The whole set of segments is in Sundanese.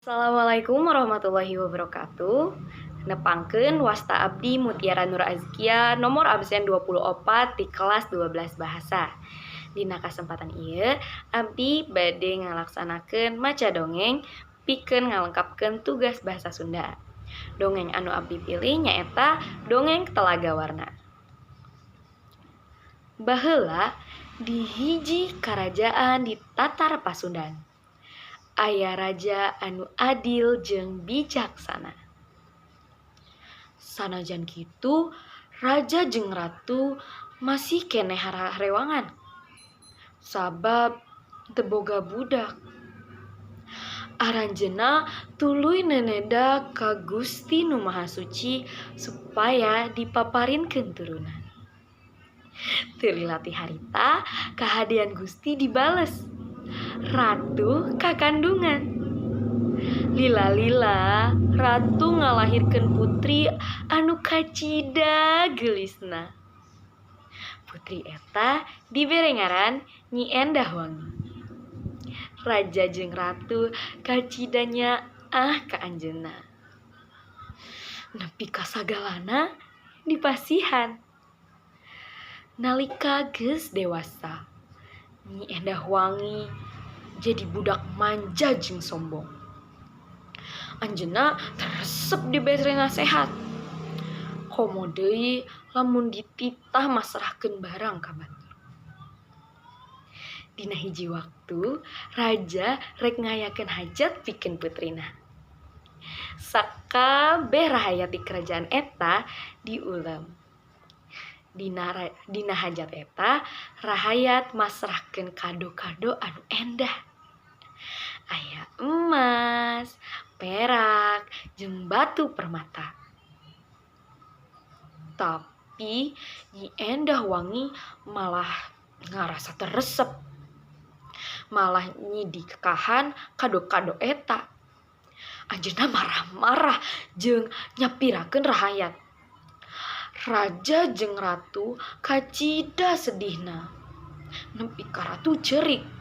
Assalamualaikum warahmatullahi wabarakatuh. Nepangkeun wasta abdi Mutiara Nur Azkia nomor absen 24 di kelas 12 bahasa. Dina kasempatan ieu abdi bade ngalaksanakeun maca dongeng pikeun ngalengkapkeun tugas bahasa Sunda. Dongeng anu abdi pilih nyaeta dongeng Telaga Warna. Baheula di hiji karajaan di Tatar Pasundan. Aya raja anu adil jeung bijaksana. Sanajan kitu, raja jeung ratu masih keneh harewangan. Sabab teu boga budak. Aranjeunna tuluy neneda ka Gusti Nu Maha Suci supaya dipaparinkeun turunan. Teu lila ti harita kahadian Gusti dibales. Ratu kakandungan. Lila-lila ratu ngalahirkeun putri anu kacida geulisna. Putri eta dibere ngaran Nyi Endah Wangi. Raja jeung ratu kacidanya ka anjeunna. Nepi ka sagalana dipasihan. Nalika geus dewasa, Nyi Endah Wangi jadi budak manja jeung sombong. Anjeunna teresep dibere nasehat. Komo deui lamun dititah masrahkeun barang ka batur. Dina hiji waktu, raja rek ngayakeun hajat pikeun putrina. Sakabeh rahayat di kerajaan eta diulem. Dina hajat eta rahayat masrahkeun kado-kado anu endah. Aya emas, perak, jeung batu permata. Tapi Nyi Endah Wangi malah ngarasa teresep. Malah nyidikahan kado-kado eta. Anjeunna marah-marah jeung nyapirakeun rahayat. Raja jeung ratu kacida sedihna. Nepi ka ratu ceurik.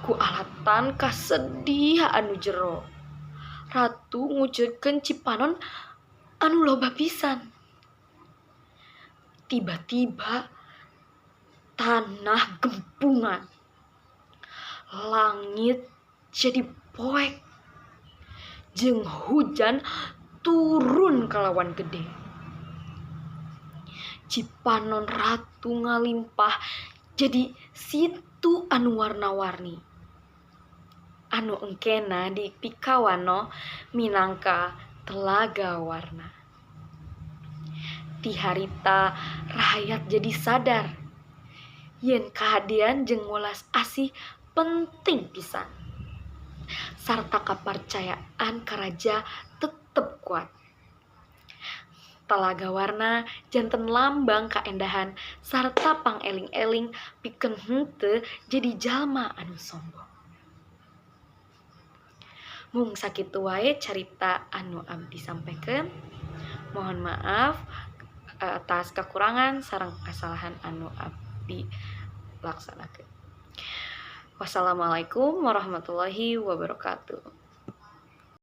Ku alatan kasedih anu jero. Ratu ngucurkeun cipanon anu loba pisan. Tiba-tiba tanah gempungan. Langit jadi poek. Jeung hujan turun kalawan gede. Cipanon ratu ngalimpah jadi situ anu warna-warni. Anu engkena dipikawano minangka Telaga Warna. Ti harita rahayat jadi sadar yen kahadian jeung welas asih penting pisan. Sarta kaparcayaan ka raja tetep kuat. Telaga Warna janten lambang kaendahan sarta pangeling-eling pikeun henteu jadi jalma anu sombong. Mung sakitu wae carita anu abdi sampaikeun. Mohon maaf atas kekurangan sareng kasalahan anu abdi laksanakeun. Wassalamualaikum warahmatullahi wabarakatuh.